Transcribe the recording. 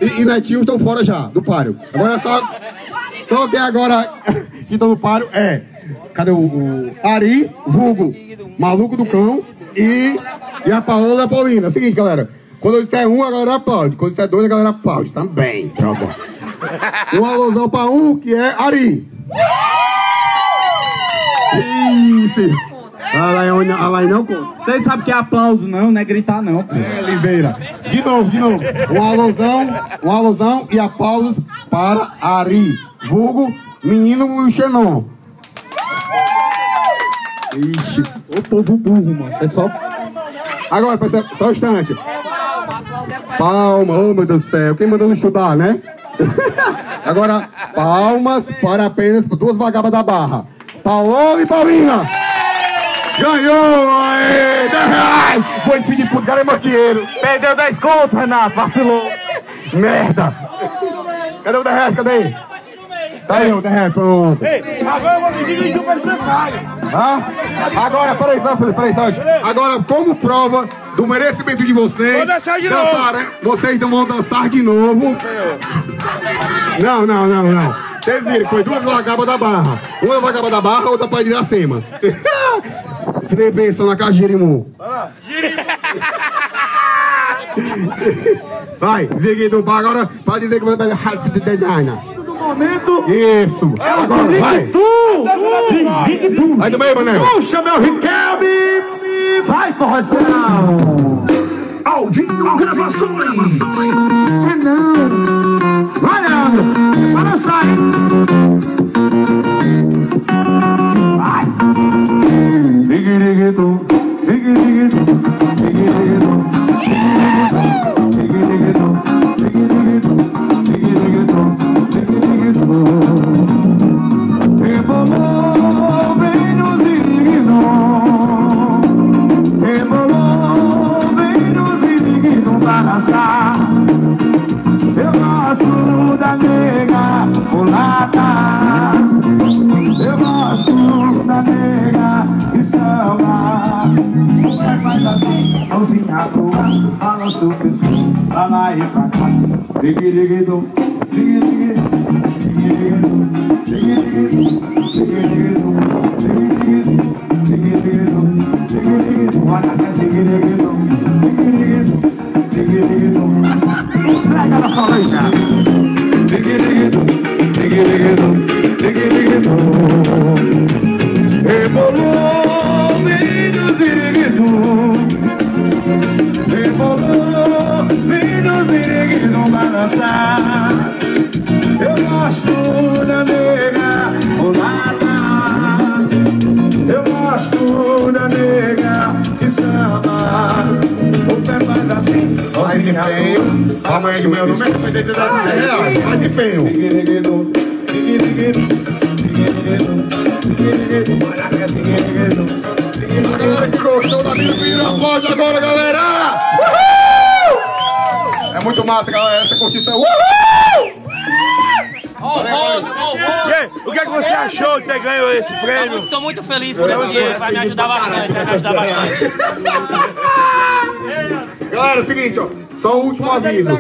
e Netinho estão fora já, do páreo. Agora só quem agora que estão no páreo é... Cadê o Ari, vulgo, maluco do cão, e a Paola e a Paulina. É o seguinte, galera. Quando eu disser um, a galera aplaude. Quando eu disser dois, a galera aplaude também. Pronto. Um alusão pra um, que é Ari. Isso. A Laí não conta. Vocês sabem que é aplauso não é gritar não. É, Oliveira. De novo. Um alusão e aplausos para Ari, vulgo, menino e Xenon. Ixi, o povo burro, mano. Pessoal. Agora, pessoal, só um instante. Palma, oh meu Deus do céu. Quem mandou estudar, né? Agora, palmas para apenas duas vagabas da Barra. Paola e Paulina. Ganhou! Aê, 10 reais! Boi filho de puta, cara é meu dinheiro. Perdeu 10 conto, Renato. Vacilou. Merda. Cadê o 10 reais? Cadê? Tá aí, o 10 reais, pronto. Agora eu vou pedir então pra descansar. Agora, peraí, Sérgio. Agora, como prova do merecimento de vocês, vou dançar de novo. Né? Vocês não vão dançar de novo. Não. Vocês viram que foi duas vagabas da Barra. Uma vagaba da Barra, outra para Iracema. Fiquei pensando na casa de Jirimu. Vai, Ziguinho, agora pode dizer que você vai dar momento. Isso. É o Ziguinho. Vai também, Manel. Puxa, meu Riquelme. Vai, forrozão. Aldinho Gravações. É não. Vai, Leandro. Vai dançar, hein? Vai. Ziguinho. Rebolou, vem no Ziguinho. Rebolou, vem no Ziguinho pra dançar. Eu gosto da nega mulata. Eu gosto da nega que samba. Mulher faz assim, mãozinha pro ar, balança o pescoço, pra lá e pra cá. Ziguinho, Pega na sua lei, cara. Rebolou, vem no Ziguinho. Rebolou, vem no Ziguinho balançar. Eu gosto da nega mulata. Eu gosto da nega que samba. O pé faz assim, Faz empenho. Amanhã de manhã no mercado vai ter que dar 10 reais. Faz empenho. A galera que gostou da Birubiru, aplaude agora, galera! Uhul! É muito massa, galera, essa curtição. Uhul! E aí, o que é que você achou de ter ganho esse prêmio? Estou muito feliz por esse dinheiro, vai me ajudar bastante, Galera, é o seguinte, ó, só um último aviso.